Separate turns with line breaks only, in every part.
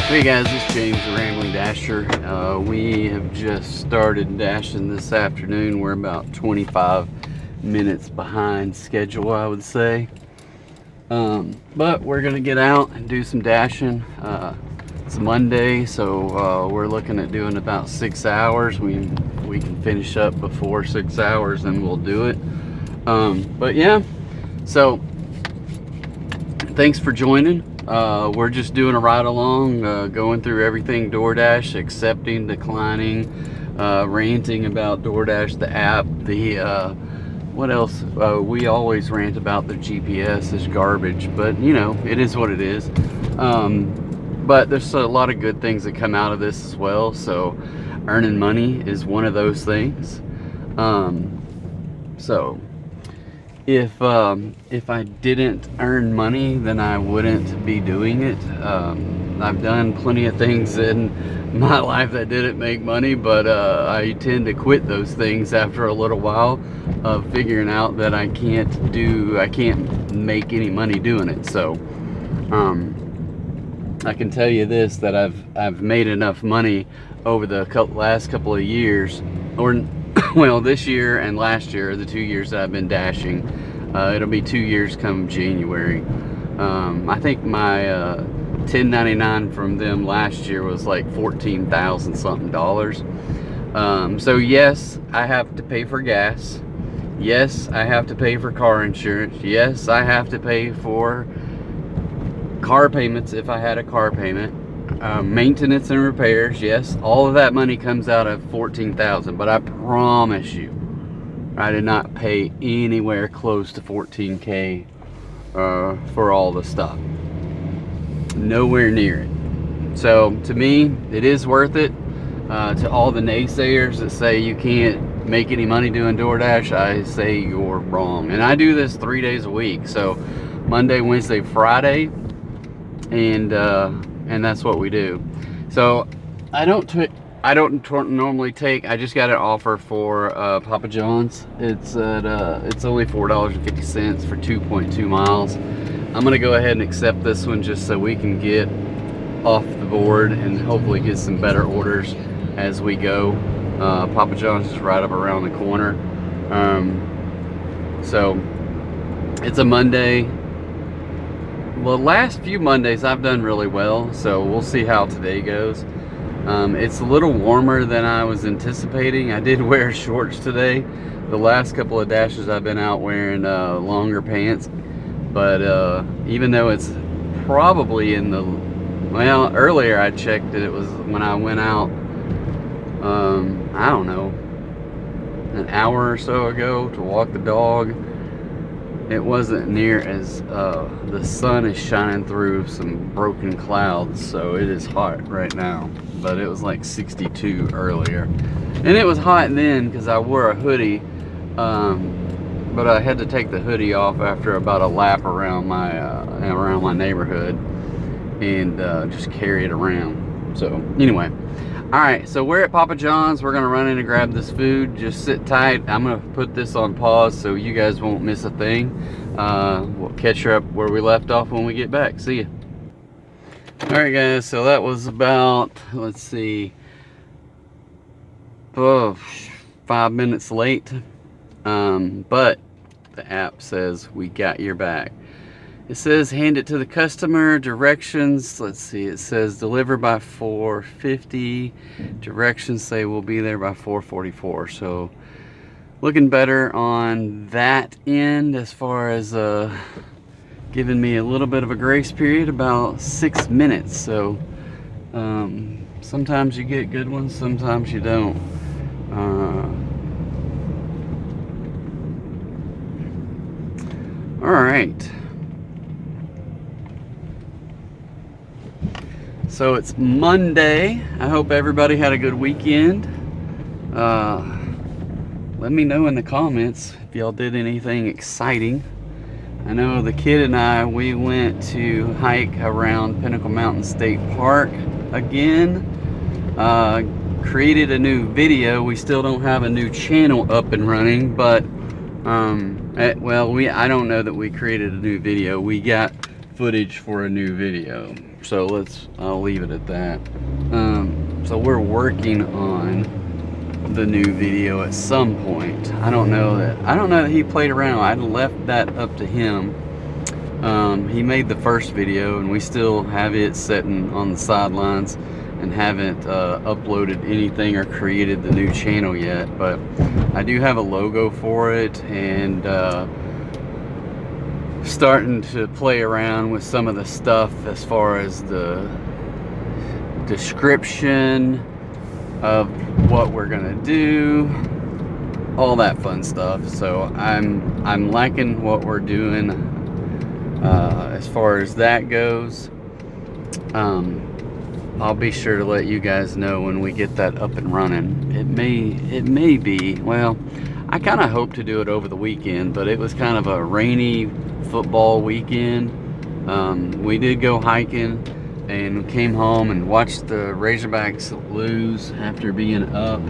Hey guys, it's James the Rambling Dasher. We have just started dashing this afternoon. We're about 25 minutes behind schedule, I would say. But we're gonna get out and do some dashing. It's Monday, so we're looking at doing about 6 hours. We can finish up before 6 hours and we'll do it. But yeah, so thanks for joining. We're just doing a ride along, going through everything DoorDash, accepting, declining, ranting about DoorDash, the app, what else? We always rant about the GPS is garbage, but you know, it is what it is. But there's a lot of good things that come out of this as well. So earning money is one of those things. So if I didn't earn money, then I wouldn't be doing it. I've done plenty of things in my life that didn't make money, but I tend to quit those things after a little while of figuring out that I can't make any money doing it. So I can tell you this, that I've made enough money over the last couple of years, or well, this year and last year, the 2 years that I've been dashing. It'll be 2 years come January. I think my 1099 from them last year was like 14,000 something dollars. So yes, I have to pay for gas. Yes, I have to pay for car insurance. Yes, I have to pay for car payments if I had a car payment. Maintenance and repairs. Yes, all of that money comes out of 14,000, but I promise you, I did not pay anywhere close to 14K for all the stuff. Nowhere near it. So to me, it is worth it. To all the naysayers that say you can't make any money doing DoorDash, I say you're wrong. And I do this 3 days a week. So Monday, Wednesday, Friday, and that's what we do. So I don't normally take. I just got an offer for Papa John's. It's only $4.50 for 2.2 miles. I'm gonna go ahead and accept this one just so we can get off the board and hopefully get some better orders as we go. Papa John's is right up around the corner. So it's a Monday. Well, the last few Mondays I've done really well, so we'll see how today goes. It's a little warmer than I was anticipating. I did wear shorts today. The last couple of dashes I've been out wearing longer pants, but even though it's probably in the, well, earlier I checked it was when I went out, I don't know, an hour or so ago to walk the dog. It wasn't near as, the sun is shining through some broken clouds, so it is hot right now. But it was like 62 earlier. And it was hot then because I wore a hoodie, but I had to take the hoodie off after about a lap around my neighborhood and just carry it around. So anyway. Alright, so we're at Papa John's. We're gonna run in and grab this food. Just sit tight. I'm gonna put this on pause so you guys won't miss a thing. We'll catch up where we left off when we get back. See ya. Alright guys, so that was about, let's see, 5 minutes late. But the app says we got your back. It says hand it to the customer, directions, let's see, it says deliver by 4:50, directions say we'll be there by 4:44. So looking better on that end as far as giving me a little bit of a grace period, about 6 minutes. So sometimes you get good ones, sometimes you don't. All right. So it's Monday. I hope everybody had a good weekend. Let me know in the comments if y'all did anything exciting. I know the kid and I, we went to hike around Pinnacle Mountain State Park again. Created a new video. We still don't have a new channel up and running, but well, I don't know that we created a new video. We got footage for a new video. So I'll leave it at that. So we're working on the new video at some point. I don't know that he played around. I left that up to him. He made the first video, and we still have it sitting on the sidelines and haven't uploaded anything or created the new channel yet. But I do have a logo for it, and starting to play around with some of the stuff as far as the description of what we're gonna do, all that fun stuff. So I'm liking what we're doing as far as that goes. I'll be sure to let you guys know when we get that up and running. It may be, well, I kind of hope to do it over the weekend, but it was kind of a rainy football weekend. We did go hiking and came home and watched the Razorbacks lose after being up.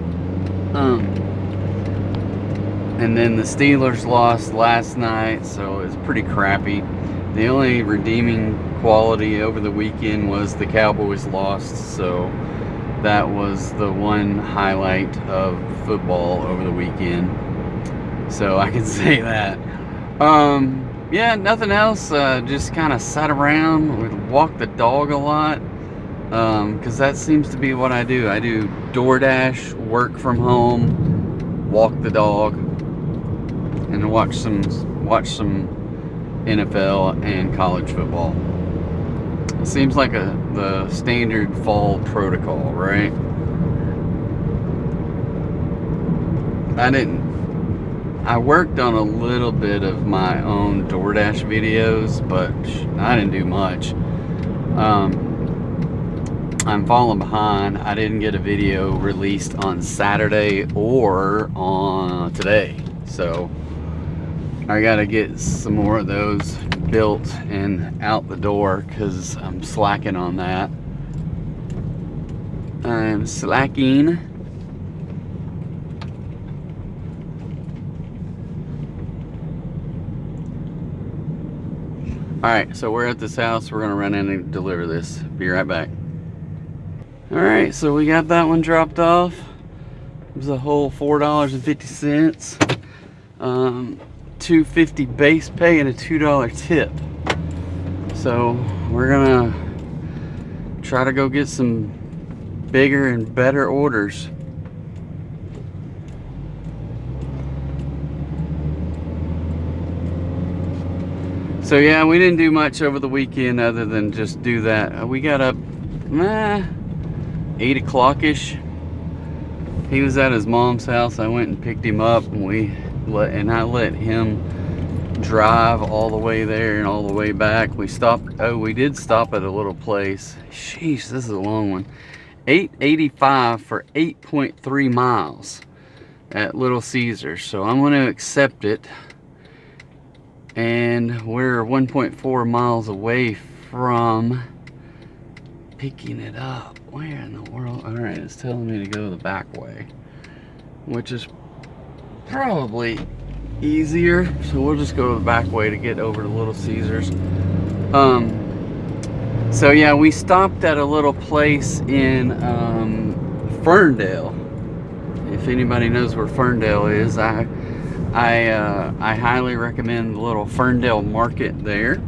And then the Steelers lost last night, so it was pretty crappy. The only redeeming quality over the weekend was the Cowboys lost, so that was the one highlight of football over the weekend. So I can say that. Yeah, nothing else. Just kind of sat around. We walked the dog a lot, because that seems to be what I do. I do DoorDash, work from home, walk the dog, and watch some NFL and college football. It seems like the standard fall protocol, right? I worked on a little bit of my own DoorDash videos, but I didn't do much. I'm falling behind. I didn't get a video released on Saturday or on today, so I gotta get some more of those built and out the door, because I'm slacking on that. I'm slacking. Alright, so we're at this house. We're gonna run in and deliver this. Be right back. Alright, so we got that one dropped off. It was a whole $4.50. $2.50 base pay and a $2 tip. So we're gonna try to go get some bigger and better orders. So yeah, we didn't do much over the weekend other than just do that. We got up 8 o'clock-ish. He was at his mom's house. I went and picked him up, and I let him drive all the way there and all the way back. We did stop at a little place. Sheesh, this is a long one. $8.85 for 8.3 miles at Little Caesars. So I'm going to accept it. And we're 1.4 miles away from picking it up. Where in the world? All right, it's telling me to go the back way, which is probably easier. So we'll just go the back way to get over to Little Caesars. So yeah, we stopped at a little place in Ferndale. If anybody knows where Ferndale is, I highly recommend the little Ferndale market there.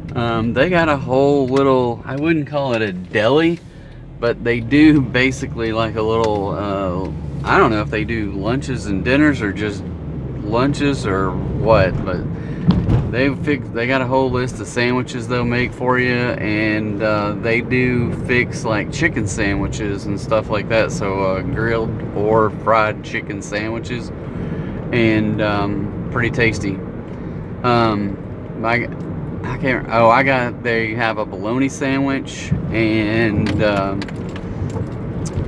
They got a whole little, I wouldn't call it a deli, but they do basically like a little, I don't know if they do lunches and dinners or just lunches or what, but they got a whole list of sandwiches they'll make for you, and they do fix like chicken sandwiches and stuff like that. So grilled or fried chicken sandwiches, and pretty tasty. They have a bologna sandwich,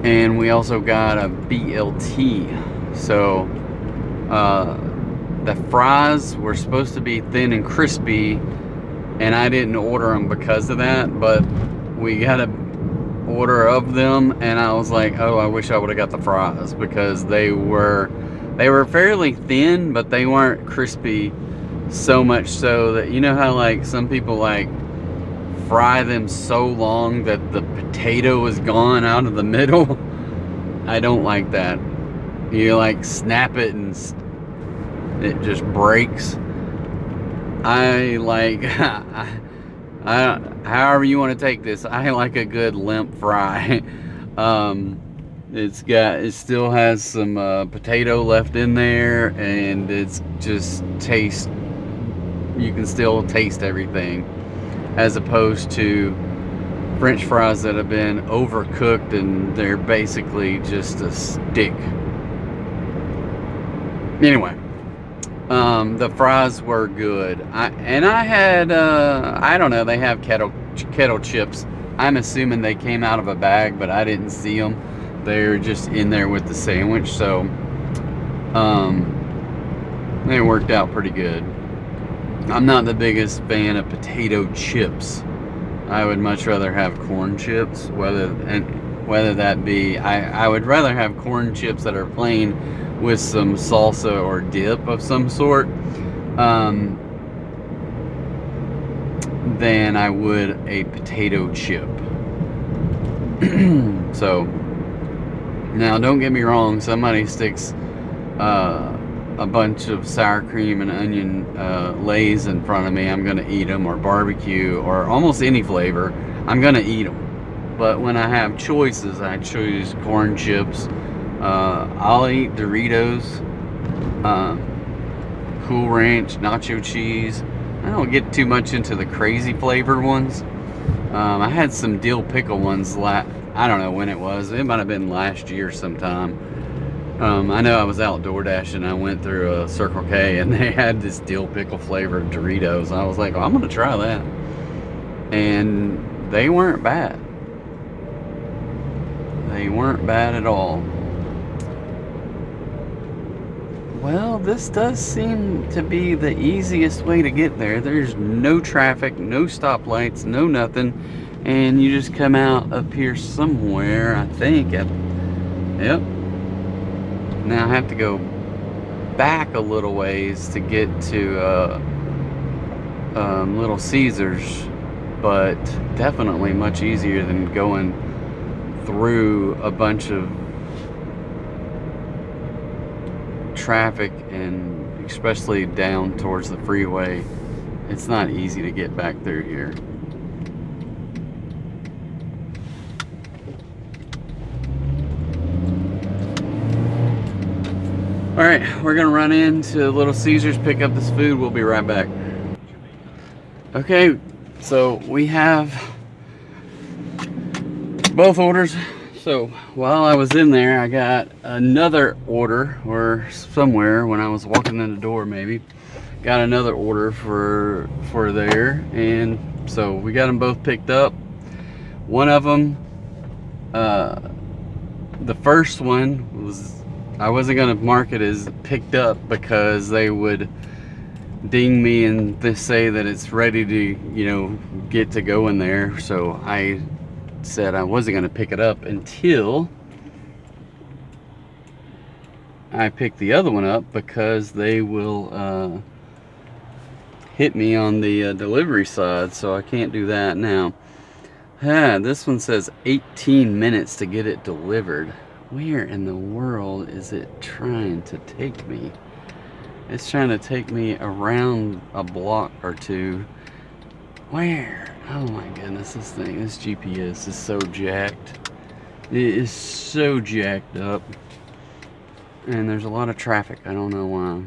and we also got a BLT. So the fries were supposed to be thin and crispy, and I didn't order them because of that, but we got an order of them, and I was like, oh, I wish I would have got the fries, because they were fairly thin, but they weren't crispy, so much so that, you know how like some people like fry them so long that the potato is gone out of the middle. I don't like that. You like snap it and it just breaks. I like, however you want to take this, I like a good limp fry. It still has some potato left in there, and it's just taste, you can still taste everything, as opposed to French fries that have been overcooked and they're basically just a stick. Anyway, the fries were good. I had, I don't know, they have kettle chips. I'm assuming they came out of a bag, but I didn't see them. They're just in there with the sandwich, so they worked out pretty good. I'm not the biggest fan of potato chips. I would much rather have corn chips, whether that be, I would rather have corn chips that are plain with some salsa or dip of some sort than I would a potato chip. So now, don't get me wrong, somebody sticks a bunch of sour cream and onion Lays in front of me, I'm going to eat them, or barbecue, or almost any flavor, I'm going to eat them. But when I have choices, I choose corn chips. I'll eat Doritos, Cool Ranch, nacho cheese. I don't get too much into the crazy flavored ones. I had some dill pickle ones I don't know when it was. It might have been last year sometime. I know I was out DoorDash and I went through a Circle K and they had this dill pickle flavored Doritos. I was like, oh, I'm gonna try that. And they weren't bad. They weren't bad at all. Well, this does seem to be the easiest way to get there. There's no traffic, no stoplights, no nothing. And you just come out up here somewhere, I think. Yep. Now I have to go back a little ways to get to Little Caesars, but definitely much easier than going through a bunch of traffic, and especially down towards the freeway. It's not easy to get back through here. All right, we're gonna run into Little Caesars, pick up this food. We'll be right back. Okay, so we have both orders. So while I was in there, I got another order, or somewhere when I was walking in the door, maybe got another order for there, and so we got them both picked up. One of them, the first one was, I wasn't gonna mark it as picked up because they would ding me and they say that it's ready to, get to go in there. So I said I wasn't gonna pick it up until I pick the other one up, because they will hit me on the delivery side, so I can't do that now. This one says 18 minutes to get it delivered. Where in the world is it trying to take me? It's trying to take me around a block or two. Where? Oh my goodness, this GPS is so jacked. It is so jacked up. And there's a lot of traffic. I don't know why.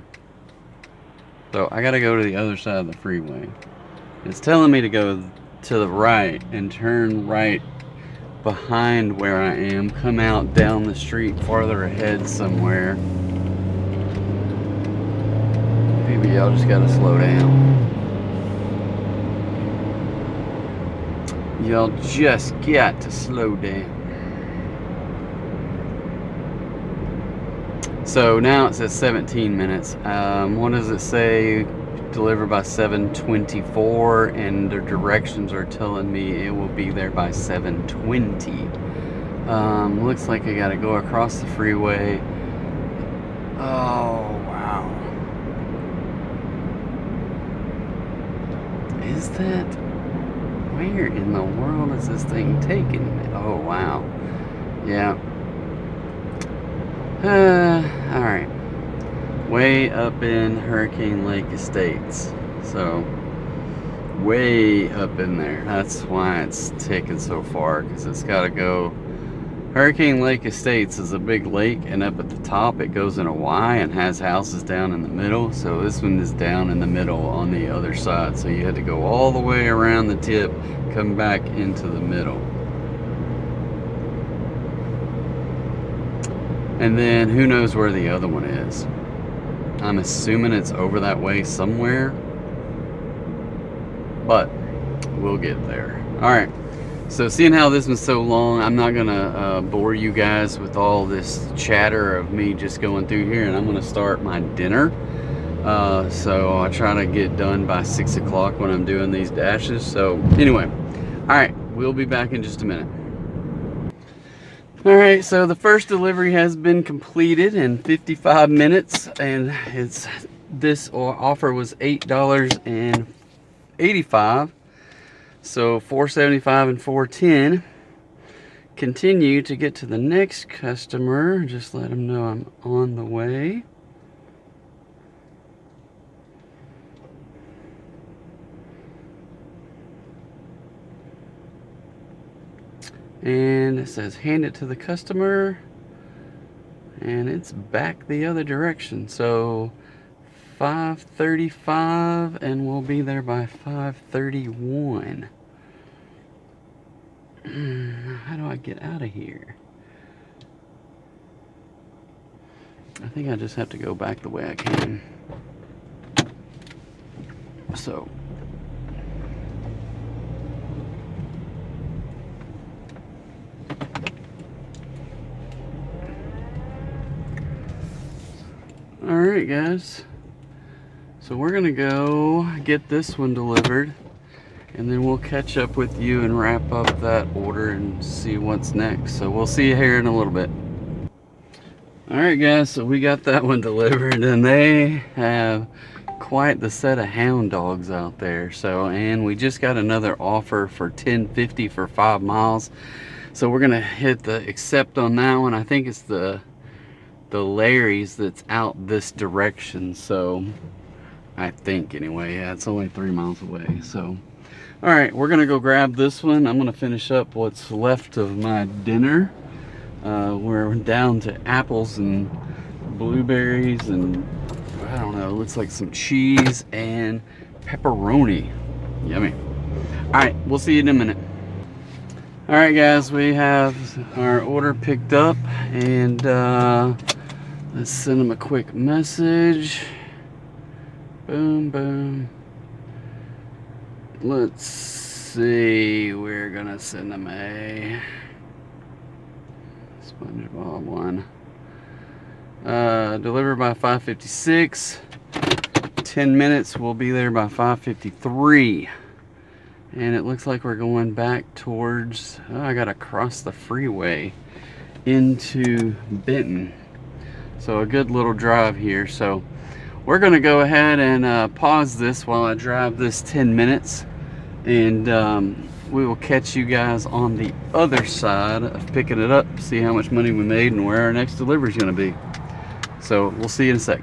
So I gotta go to the other side of the freeway. It's telling me to go to the right and turn right behind where I am, come out down the street farther ahead somewhere. Maybe y'all just gotta slow down. Y'all just got to slow down. So now it says 17 minutes. What does it say? Deliver by 7:24, and the directions are telling me it will be there by 7:20. Looks like I gotta go across the freeway. Oh wow. Is that? Where in the world is this thing taking me? Oh, wow. Yeah. All right. Way up in Hurricane Lake Estates. So, way up in there. That's why it's taking so far, because it's got to go. Hurricane Lake Estates is a big lake, and up at the top it goes in a Y and has houses down in the middle. So this one is down in the middle on the other side. So you had to go all the way around the tip, come back into the middle. And then who knows where the other one is. I'm assuming it's over that way somewhere, but we'll get there. All right. So seeing how this was so long, I'm not gonna bore you guys with all this chatter of me just going through here, and I'm gonna start my dinner. So I try to get done by 6 o'clock when I'm doing these dashes. So anyway, all right, we'll be back in just a minute. All right, so the first delivery has been completed in 55 minutes, and this offer was $8.85. So $4.75 and $4.10. Continue to get to the next customer. Just let them know I'm on the way. And it says hand it to the customer, and it's back the other direction. So 5:35, and we'll be there by 5:31. How do I get out of here? I think I just have to go back the way I came. So all right, guys, so we're gonna go get this one delivered, and then we'll catch up with you and wrap up that order and see what's next. So we'll see you here in a little bit. All right, guys, so we got that one delivered, and they have quite the set of hound dogs out there. So, and we just got another offer for $10.50 for 5 miles. So we're gonna hit the accept on that one. I think it's the Larry's that's out this direction. So I think anyway, yeah, it's only 3 miles away. So all right, we're gonna go grab this one. I'm gonna finish up what's left of my dinner. We're down to apples and blueberries and I don't know, looks like some cheese and pepperoni. Yummy. All right, we'll see you in a minute. All right, guys, we have our order picked up, and let's send them a quick message. Boom, boom. Let's see, we're gonna send them a SpongeBob one. Deliver by 5:56. 10 minutes, we'll be there by 5:53. And it looks like we're going back towards, I gotta cross the freeway into Benton. So a good little drive here. So we're gonna go ahead and pause this while I drive this 10 minutes. And we will catch you guys on the other side of picking it up, see how much money we made and where our next delivery is gonna be. So we'll see you in a sec.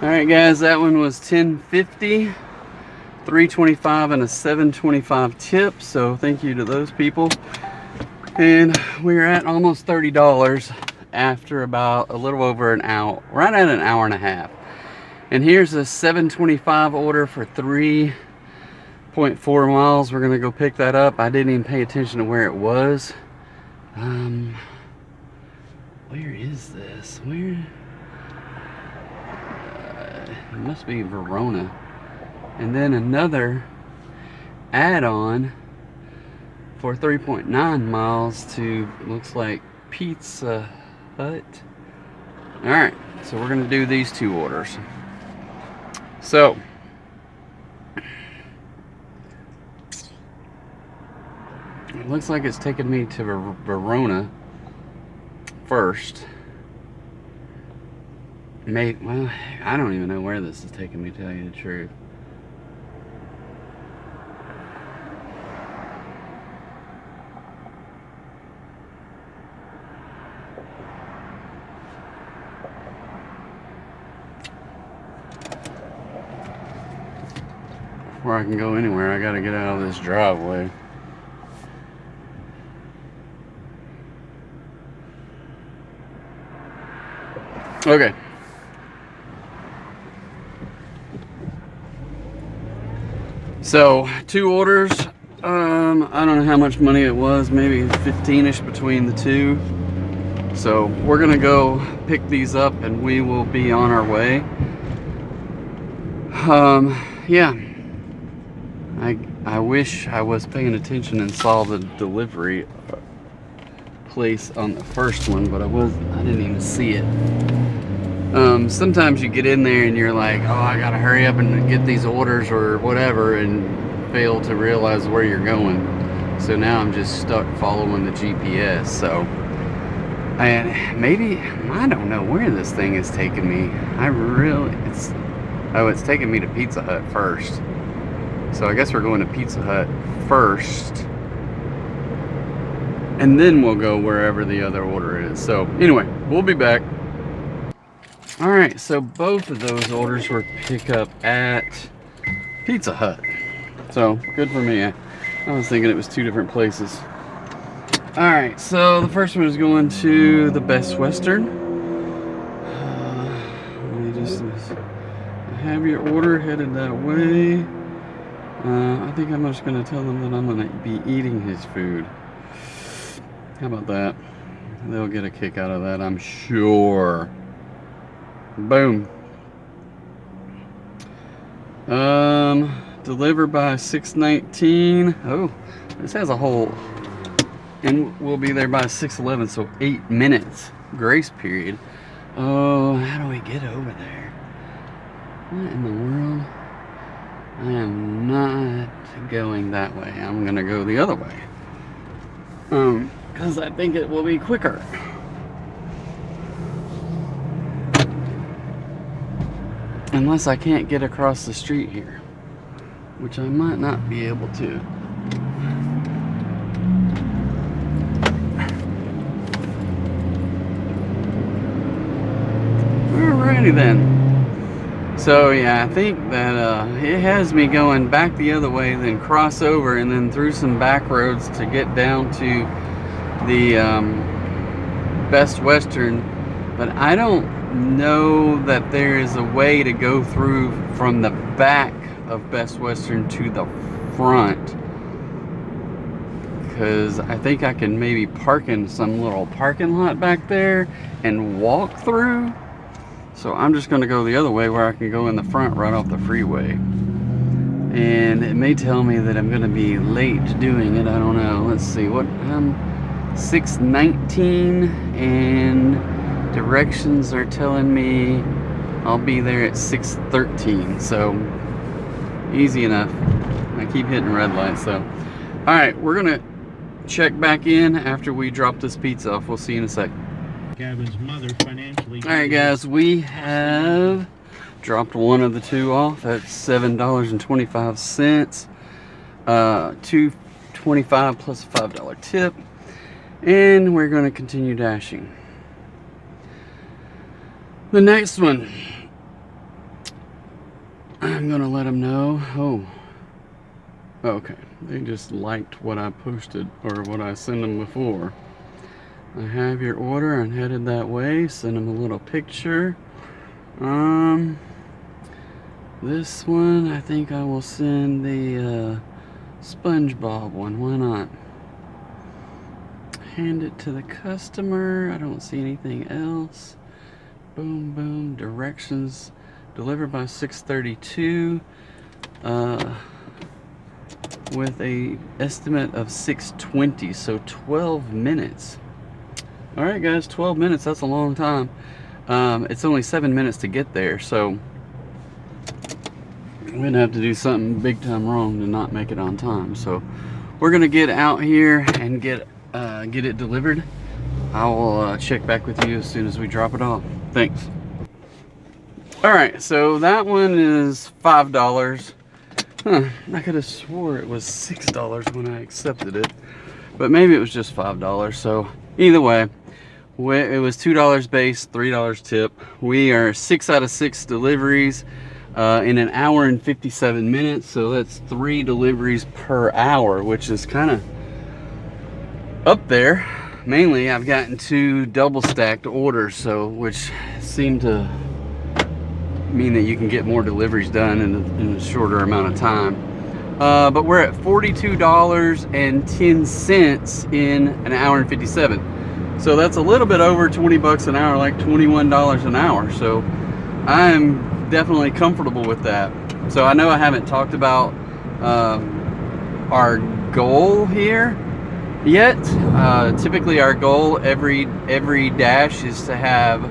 All right, guys, that one was $10.50, $3.25 and a $7.25 tip. So thank you to those people. And we're at almost $30 after about a little over an hour, right at an hour and a half. And here's a $7.25 order for 3.4 miles. We're gonna go pick that up. I didn't even pay attention to where it was. Where is this? Where? It must be Verona. And then another add-on for 3.9 miles to, looks like, Pizza Hut. All right, so we're gonna do these 2 orders. So it looks like it's taking me to Verona first. Well, I don't even know where this is taking me, to tell you the truth. where I can go anywhere. I gotta get out of this driveway. Okay. So 2 orders. I don't know how much money it was, maybe 15-ish between the 2. So we're gonna go pick these up and we will be on our way. Yeah. I wish I was paying attention and saw the delivery place on the first one, but I didn't even see it. Sometimes you get in there and you're like, oh, I gotta hurry up and get these orders or whatever, and fail to realize where you're going. So now I'm just stuck following the GPS. So, and maybe, I don't know where this thing is taking me. It's taking me to Pizza Hut first. So I guess we're going to Pizza Hut first, and then we'll go wherever the other order is. So anyway, we'll be back. All right, so both of those orders were pick up at Pizza Hut. So good for me. I was thinking it was 2 different places. All right, so the first one is going to the Best Western. Let me just have your order headed that way. I think I'm just going to tell them that I'm going to be eating his food. How about that? They'll get a kick out of that, I'm sure. Boom. Deliver by 6:19. Oh, this has a whole, and we'll be there by 6:11, so 8 minutes grace period. Oh, how do we get over there? What in the world? I am not going that way. I'm gonna go the other way. Because I think it will be quicker. Unless I can't get across the street here, which I might not be able to. Alrighty then. So yeah, I think that it has me going back the other way, then cross over, and then through some back roads to get down to the Best Western. But I don't know that there is a way to go through from the back of Best Western to the front, because I think I can maybe park in some little parking lot back there and walk through. So I'm just going to go the other way where I can go in the front right off the freeway. And it may tell me that I'm going to be late doing it. I don't know. Let's see. What? 6:19, and directions are telling me I'll be there at 6:13. So easy enough. I keep hitting red lights. So all right, we're going to check back in after we drop this pizza off. We'll see you in a sec.
Gavin's mother financially.
All right, guys, we have dropped one of the 2 off at $7.25, $2.25 plus a $5 tip, and we're going to continue dashing. The next one, I'm going to let them know. Oh, okay, they just liked what I posted or what I sent them before. I have your order and headed that way. Send them a little picture. This one, I think I will send the SpongeBob one. Why not? Hand it to the customer. I don't see anything else. Boom, boom. Directions. Deliver by 6:32. With a estimate of 6:20. So 12 minutes. All right, guys, 12 minutes, that's a long time. It's only 7 minutes to get there, so we're gonna have to do something big time wrong to not make it on time. So we're gonna get out here and get it delivered. I will check back with you as soon as we drop it off. Thanks. All right, so that one is $5. Huh, I could have swore it was $6 when I accepted it, but maybe it was just $5. So either way, it was $2 base, $3 tip. We are 6 out of 6 deliveries. in an hour and 57 minutes. So that's 3 deliveries per hour, which is kind of up there. Mainly I've gotten 2 double stacked orders, so which seem to mean that you can get more deliveries done in a shorter amount of time. But we're at $42.10 in an hour and 57. So that's a little bit over 20 bucks an hour, like $21 an hour. So I'm definitely comfortable with that. So I know I haven't talked about our goal here yet. Typically our goal every dash is to have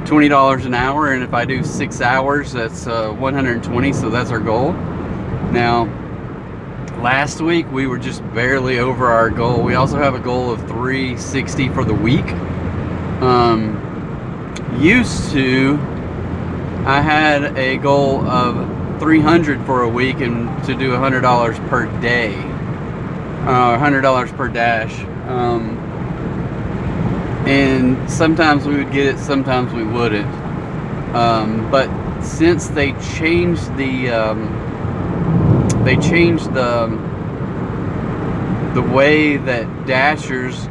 $20 an hour, and if I do 6 hours, that's 120, so that's our goal. Now, last week we were just barely over our goal. We also have a goal of 360 for the week. Used to, I had a goal of 300 for a week and to do $100 per day, $100 per dash. And sometimes we would get it, sometimes we wouldn't. But since they changed the way that dashers,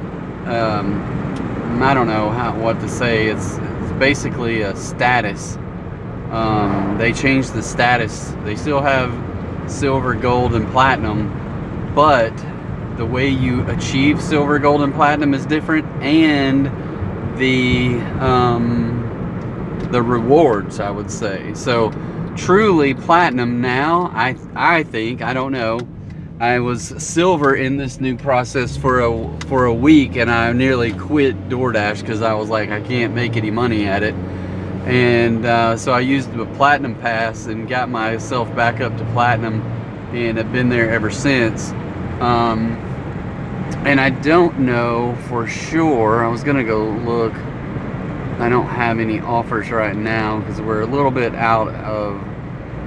I don't know what to say. It's basically a status. They changed the status. They still have silver, gold, and platinum, but the way you achieve silver, gold, and platinum is different, and the rewards, I would say. So truly platinum now, I think, I don't know, I was silver in this new process for a week, and I nearly quit DoorDash because I was like, I can't make any money at it. And so I used the platinum pass and got myself back up to platinum, and have been there ever since. And I don't know for sure. I was gonna go look. I don't have any offers right now because we're a little bit out of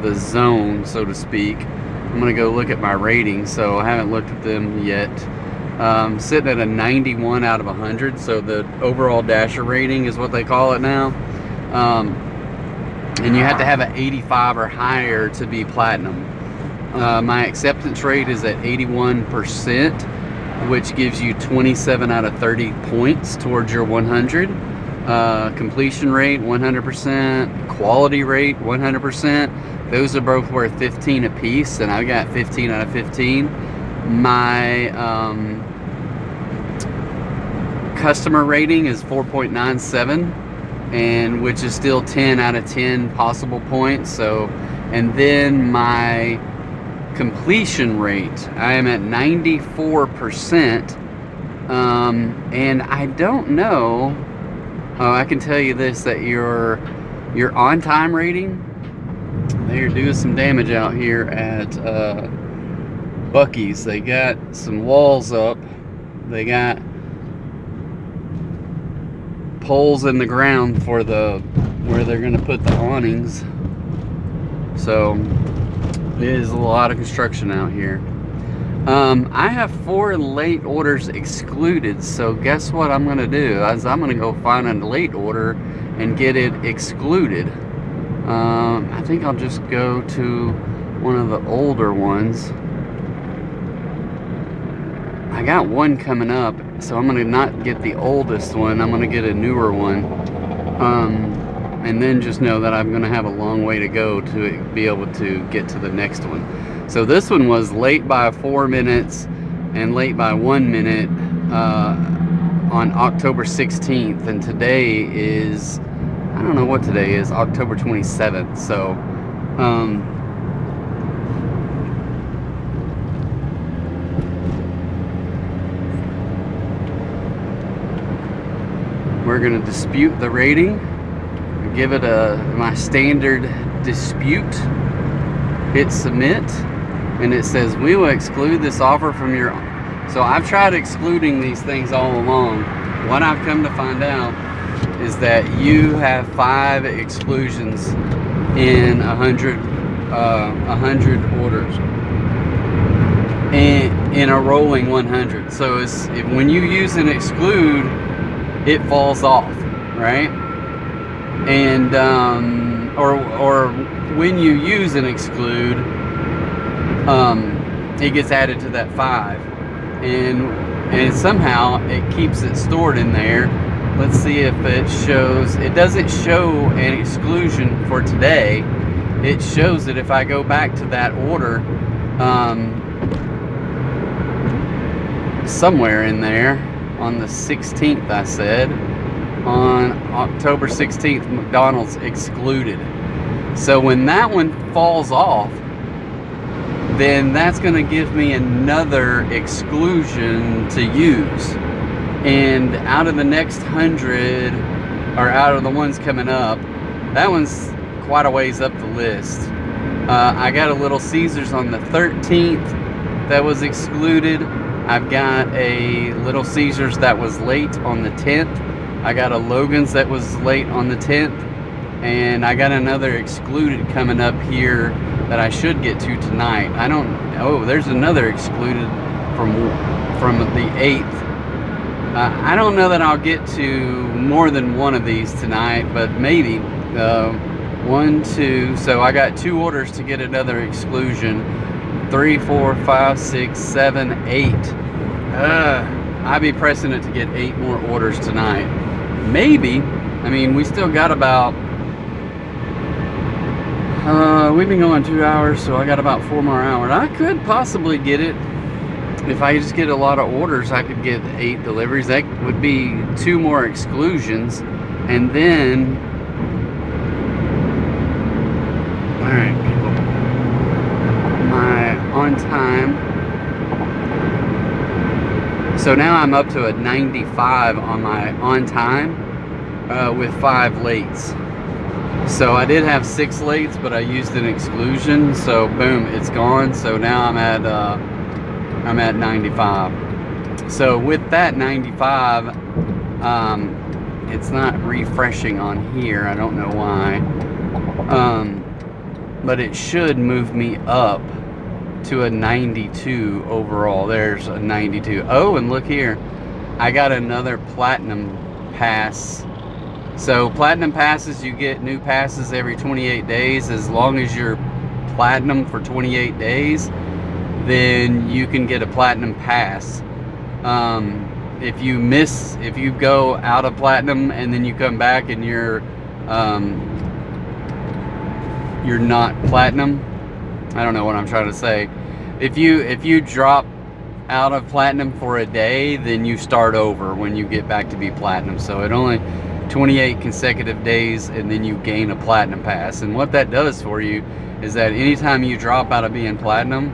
the zone, so to speak. I'm gonna go look at my ratings, so I haven't looked at them yet. Sitting at a 91 out of 100, so the overall dasher rating is what they call it now. And you have to have an 85 or higher to be platinum. My acceptance rate is at 81%, which gives you 27 out of 30 points towards your 100. Completion rate 100%, quality rate 100%. Those are both worth 15 apiece, and I got 15 out of 15. My customer rating is 4.97, and which is still 10 out of 10 possible points. So, and then my completion rate, I am at 94%, and I don't know. Oh, I can tell you this, that your on-time rating, they're doing some damage out here at Buc-ee's. They got some walls up. They got poles in the ground for where they're going to put the awnings. So it is a lot of construction out here. I have 4 late orders excluded, so guess what I'm going to do? I'm going to go find a late order and get it excluded. I think I'll just go to one of the older ones. I got one coming up, so I'm going to not get the oldest one. I'm going to get a newer one. And then just know that I'm going to have a long way to go to be able to get to the next one. So this one was late by 4 minutes and late by 1 minute on October 16th. And today is, I don't know what today is, October 27th. So, we're going to dispute the rating. Give it my standard dispute. Hit submit, and it says we will exclude this offer from your. So I've tried excluding these things all along. What I've come to find out is that you have 5 exclusions in 100 orders, and in a rolling 100. So when you use an exclude, it falls off, right? and or when you use an exclude, it gets added to that 5, and somehow it keeps it stored in there. Let's see if it shows. It doesn't show an exclusion for today. It shows that if I go back to that order, somewhere in there on the 16th, I said, on October 16th, McDonald's excluded. So when that one falls off, then that's going to give me another exclusion to use. And out of the next 100, or out of the ones coming up, that one's quite a ways up the list. I got a Little Caesars on the 13th that was excluded. I've got a Little Caesars that was late on the 10th. I got a Logan's that was late on the 10th. And I got another excluded coming up here that I should get to tonight. Oh, there's another excluded from the 8th. I don't know that I'll get to more than one of these tonight, but maybe 1, 2. So I got 2 orders to get another exclusion. 3, 4, 5, 6, 7, 8. I'd be pressing it to get 8 more orders tonight. Maybe. I mean, we still got about. We've been going 2 hours, so I got about 4 more hours. I could possibly get it. If I just get a lot of orders, I could get 8 deliveries. That would be 2 more exclusions. And then, all right, people, my on time. So now I'm up to a 95 on my on time with 5 lates. So I did have 6 lates, but I used an exclusion. So boom, it's gone. So now I'm at 95. So with that 95, it's not refreshing on here. I don't know why. But it should move me up to a 92 overall. There's a 92. Oh, and look here. I got another platinum pass. So platinum passes, you get new passes every 28 days. As long as you're platinum for 28 days, then you can get a platinum pass. If you go out of platinum and then you come back and you're not platinum, I don't know what I'm trying to say. If you drop out of platinum for a day, then you start over when you get back to be platinum. So it only 28 consecutive days, and then you gain a platinum pass. And what that does for you is that anytime you drop out of being platinum,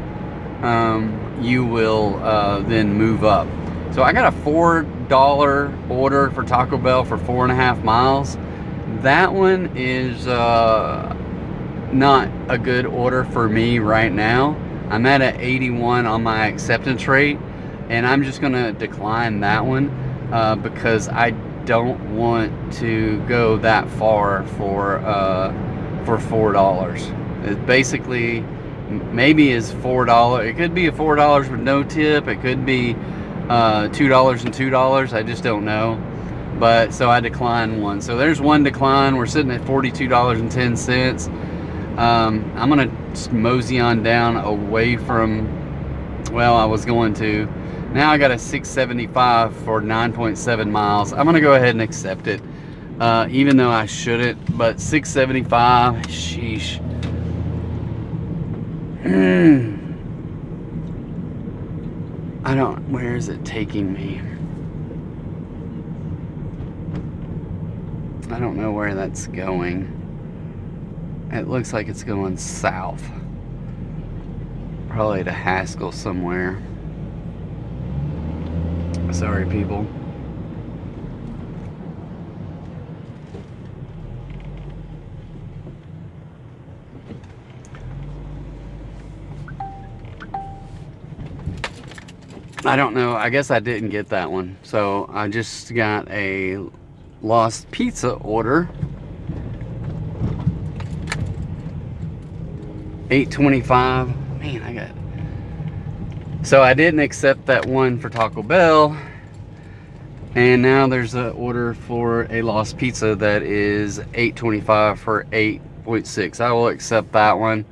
you will then move up. So I got a $4 order for Taco Bell for 4.5 miles. That one is not a good order for me right now. I'm at an 81 on my acceptance rate, and I'm just gonna decline that one because I don't want to go that far for $4. It basically maybe is $4. It could be a $4 with no tip. It could be $2 and $2. I just don't know. But so I declined one. So there's one decline. We're sitting at $42.10. I'm gonna mosey on down away from. Well, I was going to. Now I got a 675 for 9.7 miles. I'm gonna go ahead and accept it, even though I shouldn't. But 675, sheesh. Where is it taking me? I don't know where that's going. It looks like it's going south. Probably to Haskell somewhere. Sorry, people. I don't know. I guess I didn't get that one. So I just got a lost pizza order. $8.25. Man, I got. So I didn't accept that one for Taco Bell. And now there's an order for a lost pizza that is $8.25 for 8.6. I will accept that one.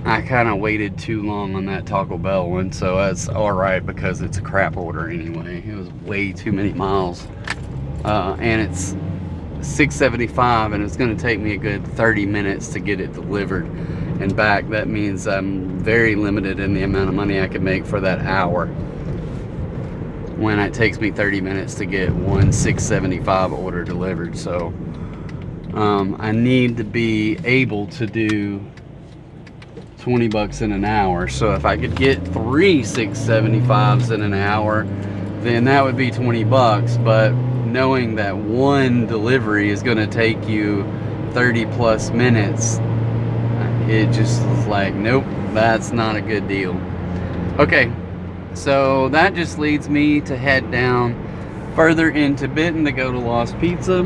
I kind of waited too long on that Taco Bell one, so that's alright because it's a crap order anyway. It was way too many miles. And it's $6.75, and it's going to take me a good 30 minutes to get it delivered and back. That means I'm very limited in the amount of money I can make for that hour, when it takes me 30 minutes to get one $6.75 order delivered. So I need to be able to do 20 bucks in an hour. So if I could get 3 $6.75s in an hour, then that would be 20 bucks. But knowing that one delivery is going to take you 30 plus minutes, it just is like, nope, that's not a good deal. Okay, so that just leads me to head down further into Benton to go to Lost Pizza,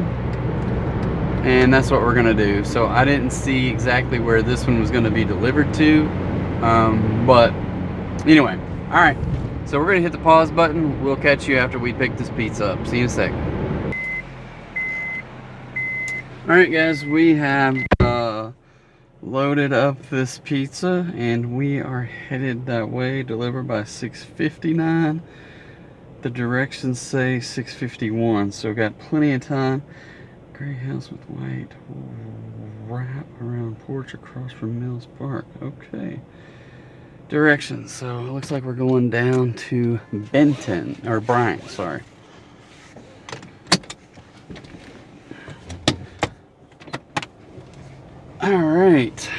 and that's what we're gonna do. So I didn't see exactly where this one was gonna be delivered to, but anyway, all right, so we're gonna hit the pause button. We'll catch you after we pick this pizza up. See you in a sec. All right, guys, we have loaded up this pizza and we are headed that way. Delivered by 6:59. The directions say 6:51, so got plenty of time. Gray house with white wrap around porch across from Mills Park. Okay, directions. So it looks like we're going down to Benton, or Bryant, sorry. All right.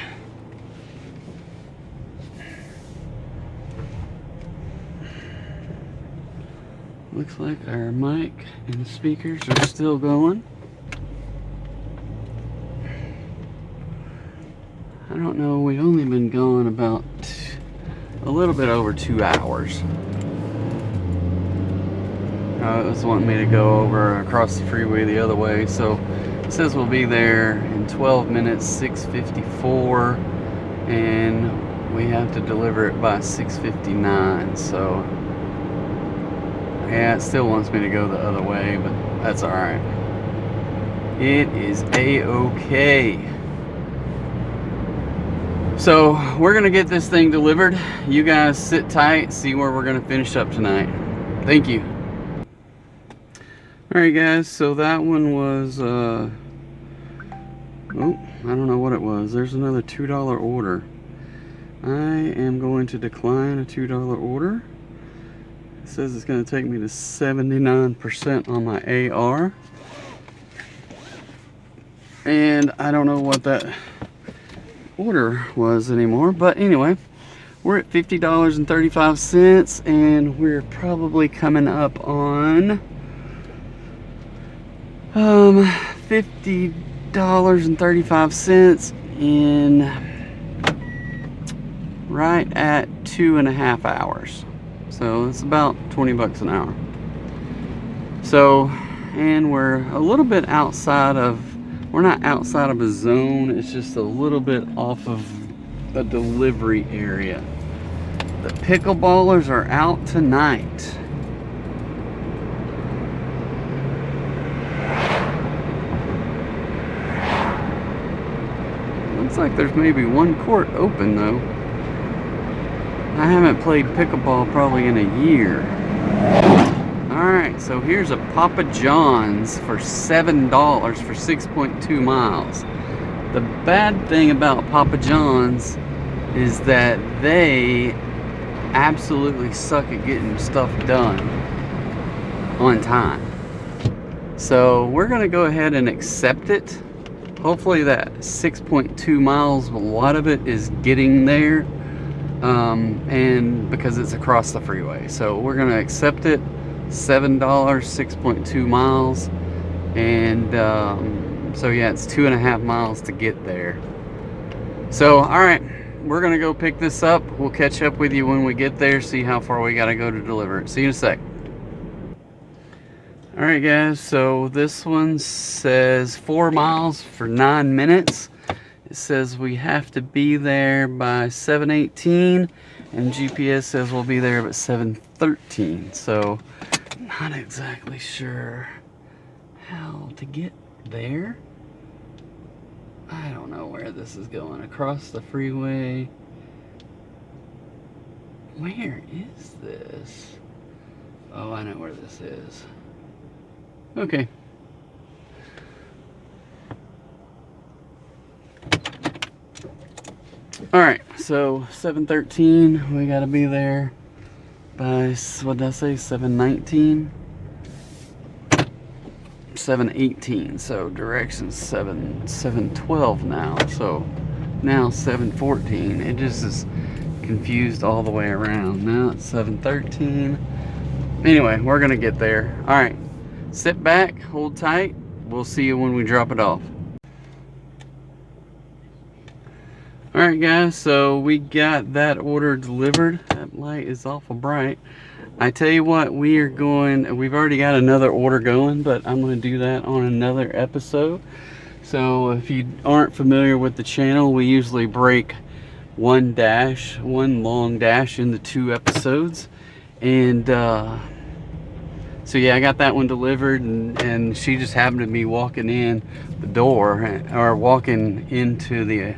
Looks like our mic and speakers are still going. I don't know, we've only been going about a little bit over 2 hours. It was wanting me to go over across the freeway the other way, so it says we'll be there in 12 minutes, 6:54, and we have to deliver it by 6:59. So yeah, it still wants me to go the other way, but that's alright. It is a-okay. So we're gonna get this thing delivered. You guys sit tight, see where we're gonna finish up tonight. Thank you. Alright guys, so that one was oh, I don't know what it was. There's another $2 order. I am going to decline a $2 order. It says it's going to take me to 79% on my AR. And I don't know what that order was anymore. But anyway, we're at $50.35, and we're probably coming up on $50.35 in right at 2.5 hours. So it's about 20 bucks an hour. So, and we're a little bit outside of, we're not outside of a zone, it's just a little bit off of the delivery area. The pickleballers are out tonight. Looks like there's maybe one court open though. I haven't played pickleball probably in a year. Alright, so here's a Papa John's for $7 for 6.2 miles. The bad thing about Papa John's is that they absolutely suck at getting stuff done on time. So we're going to go ahead and accept it. Hopefully that 6.2 miles, a lot of it is getting there. And because it's across the freeway, so we're gonna accept it. $7, 6.2 miles, and so yeah, it's 2.5 miles to get there. So all right, we're gonna go pick this up. We'll catch up with you when we get there, see how far we gotta go to deliver it. See you in a sec. All right guys, so this one says 4 miles for 9 minutes. It says we have to be there by 7:18, and GPS says we'll be there at 7:13. So not exactly sure how to get there. I don't know where this is going. Across the freeway. Where is this? Oh, I know where this is. Okay. Alright, so 7:13, we gotta be there by, what did I say, 7:19? 7:18, so directions 7:12 now, so now 7:14. It just is confused all the way around. Now it's 7:13. Anyway, we're gonna get there. Alright, sit back, hold tight, we'll see you when we drop it off. Alright guys, so we got that order delivered. That light is awful bright. I tell you what, we've already got another order going, but I'm going to do that on another episode. So if you aren't familiar with the channel, we usually break one long dash into 2 episodes. And so yeah, I got that one delivered, and she just happened to be walking in the door, or walking into the,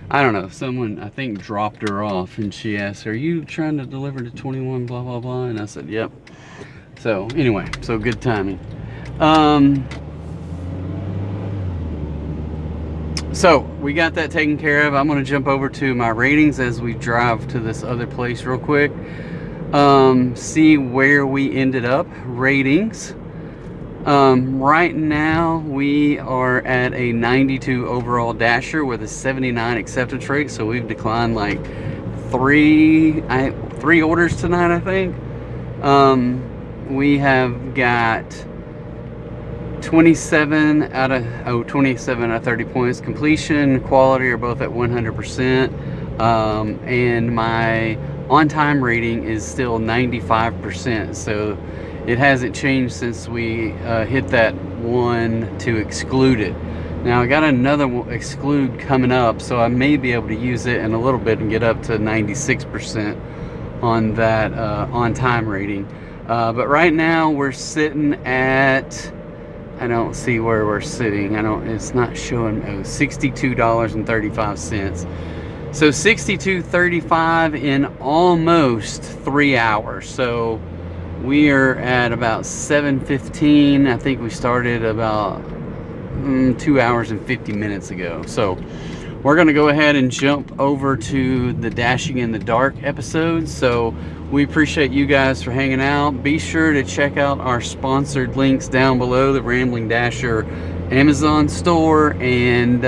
I don't know, someone I think dropped her off, and she asked, "Are you trying to deliver to 21 blah blah blah?" And I said, "Yep." So anyway, so good timing. So we got that taken care of. I'm going to jump over to my ratings as we drive to this other place real quick. See where we ended up. Ratings. Right now we are at a 92 overall dasher with a 79 acceptance rate, so we've declined like three orders tonight, I think. We have got 27 out of 30 points. Completion, quality are both at 100%, and my on-time rating is still 95%, so it hasn't changed since we hit that one to exclude it. Now I got another exclude coming up, so I may be able to use it in a little bit and get up to 96% on that on-time rating. But right now we're sitting at, I don't see where we're sitting. It's not showing. Oh, $62.35. So $62.35 in almost 3 hours. So we are at about 7:15. I think we started about 2 hours and 50 minutes ago. So we're going to go ahead and jump over to the Dashing in the Dark episode. So we appreciate you guys for hanging out. Be sure to check out our sponsored links down below, the Rambling Dasher Amazon store, and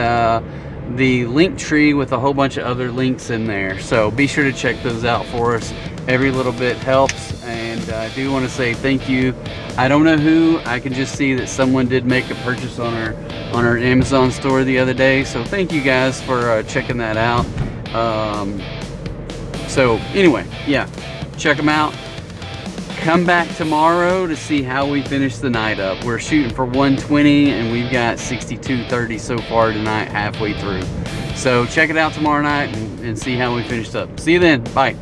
the link tree with a whole bunch of other links in there. So be sure to check those out for us. Every little bit helps, and I do want to say thank you. I don't know who. I can just see that someone did make a purchase on our Amazon store the other day. So thank you guys for checking that out. So anyway, yeah, check them out. Come back tomorrow to see how we finish the night up. We're shooting for 120, and we've got 62.30 so far tonight, halfway through. So check it out tomorrow night and see how we finished up. See you then. Bye.